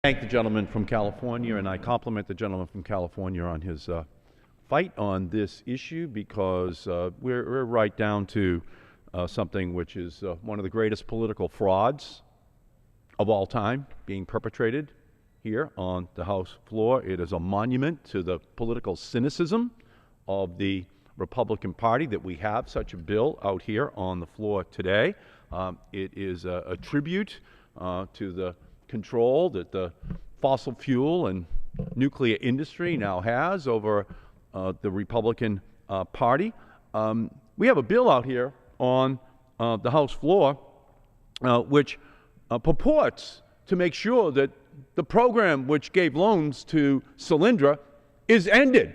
Thank the gentleman from California, and I compliment the gentleman from California on his fight on this issue, because we're right down to something which is one of the greatest political frauds of all time being perpetrated here on the House floor. It is a monument to the political cynicism of the Republican Party that we have such a bill out here on the floor today. It is a tribute to the control that the fossil fuel and nuclear industry now has over the Republican Party. We have a bill out here on the House floor which purports to make sure that the program which gave loans to Solyndra is ended.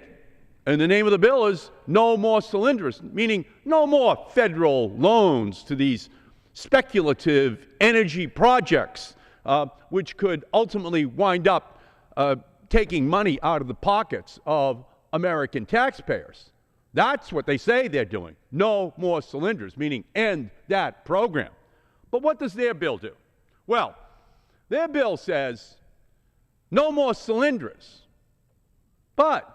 And the name of the bill is No More Solyndras, meaning no more federal loans to these speculative energy projects, which could ultimately wind up taking money out of the pockets of American taxpayers. That's what they say they're doing. No more Solyndras, meaning end that program. But what does their bill do? Well, their bill says no more Solyndras, but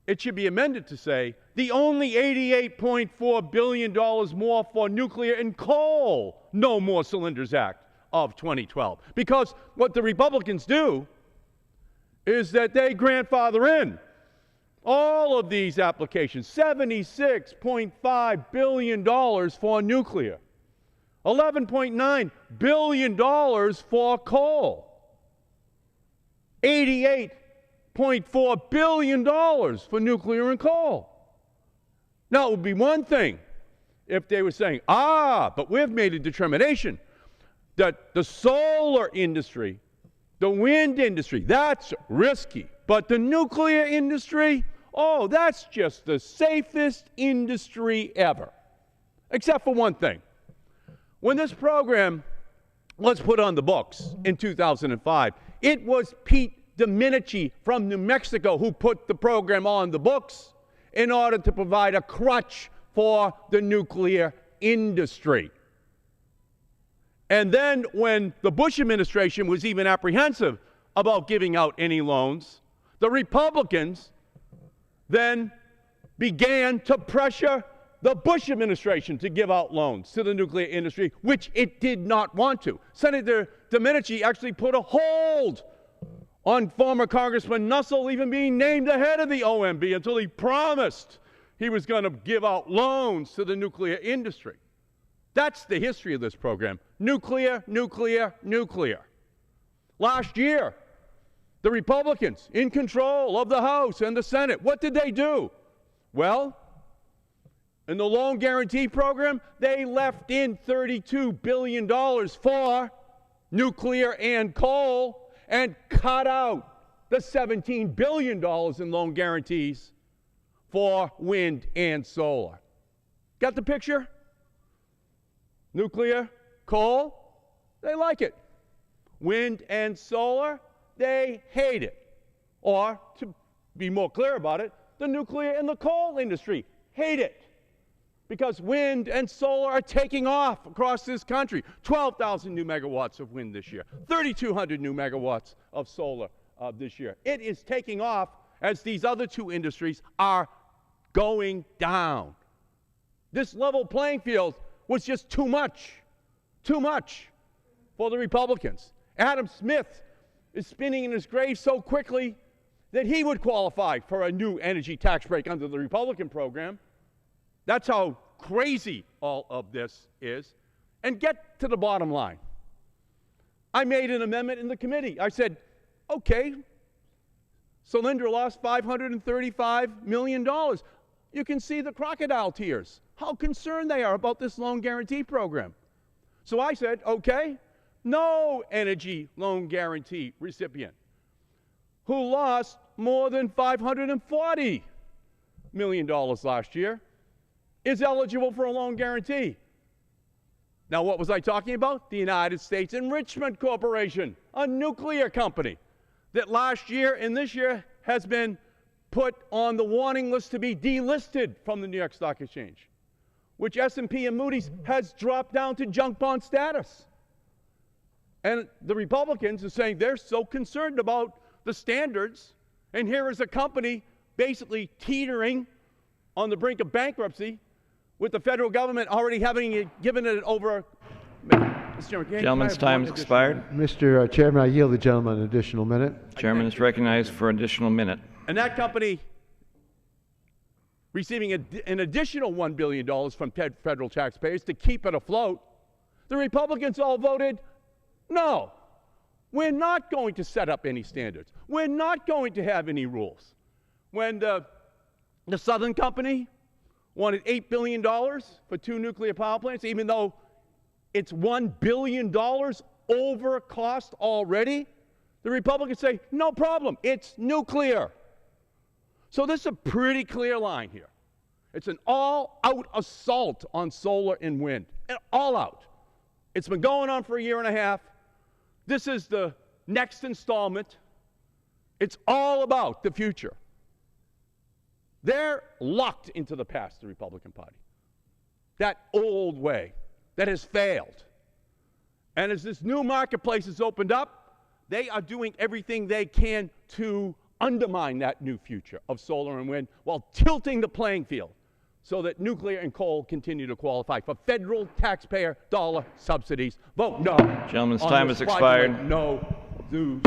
it should be amended to say the only $88.4 billion more for nuclear and coal No More Solyndras Act of 2012. Because what the Republicans do is that they grandfather in all of these applications, $76.5 billion for nuclear, $11.9 billion for coal, $88.4 billion for nuclear and coal. Now, it would be one thing if they were saying, but we've made a determination that the solar industry, the wind industry, that's risky. But the nuclear industry, that's just the safest industry ever. Except for one thing. When this program was put on the books in 2005, it was Pete Domenici from New Mexico who put the program on the books in order to provide a crutch for the nuclear industry. And then when the Bush administration was even apprehensive about giving out any loans, the Republicans then began to pressure the Bush administration to give out loans to the nuclear industry, which it did not want to. Senator Domenici actually put a hold on former Congressman Nussle even being named the head of the OMB until he promised he was going to give out loans to the nuclear industry. That's the history of this program. Nuclear, nuclear, nuclear. Last year, the Republicans in control of the House and the Senate, what did they do? Well, in the loan guarantee program, they left in $32 billion for nuclear and coal and cut out the $17 billion in loan guarantees for wind and solar. Got the picture? Nuclear, coal, they like it. Wind and solar, they hate it. Or, to be more clear about it, the nuclear and the coal industry hate it. Because wind and solar are taking off across this country. 12,000 new megawatts of wind this year, 3,200 new megawatts of solar this year. It is taking off as these other two industries are going down. This level playing field was just too much for the Republicans. Adam Smith is spinning in his grave so quickly that he would qualify for a new energy tax break under the Republican program. That's how crazy all of this is. And get to the bottom line. I made an amendment in the committee. I said, okay, Solyndra lost $535 million. You can see the crocodile tears, how concerned they are about this loan guarantee program. So I said, okay, no energy loan guarantee recipient who lost more than $540 million last year is eligible for a loan guarantee. Now, what was I talking about? The United States Enrichment Corporation, a nuclear company that last year and this year has been put on the warning list to be delisted from the New York Stock Exchange, which S&P and Moody's has dropped down to junk bond status. And the Republicans are saying they're so concerned about the standards, and here is a company basically teetering on the brink of bankruptcy, with the federal government already having given it over. Mr. Chairman, Gentleman's time has expired. Mr. Chairman, I yield the gentleman an additional minute. Chairman is recognized for an additional minute. And that company receiving an additional $1 billion from federal taxpayers to keep it afloat, the Republicans all voted no. We're not going to set up any standards. We're not going to have any rules. When the Southern Company wanted $8 billion for 2 nuclear power plants, even though it's $1 billion over cost already, the Republicans say, no problem, it's nuclear. So this is a pretty clear line here. It's an all-out assault on solar and wind, all out. It's been going on for a year and a half. This is the next installment. It's all about the future. They're locked into the past, the Republican Party. That old way that has failed. And as this new marketplace is opened up, they are doing everything they can to undermine that new future of solar and wind while tilting the playing field so that nuclear and coal continue to qualify for federal taxpayer dollar subsidies. Vote no. Gentleman's time has expired. No. Do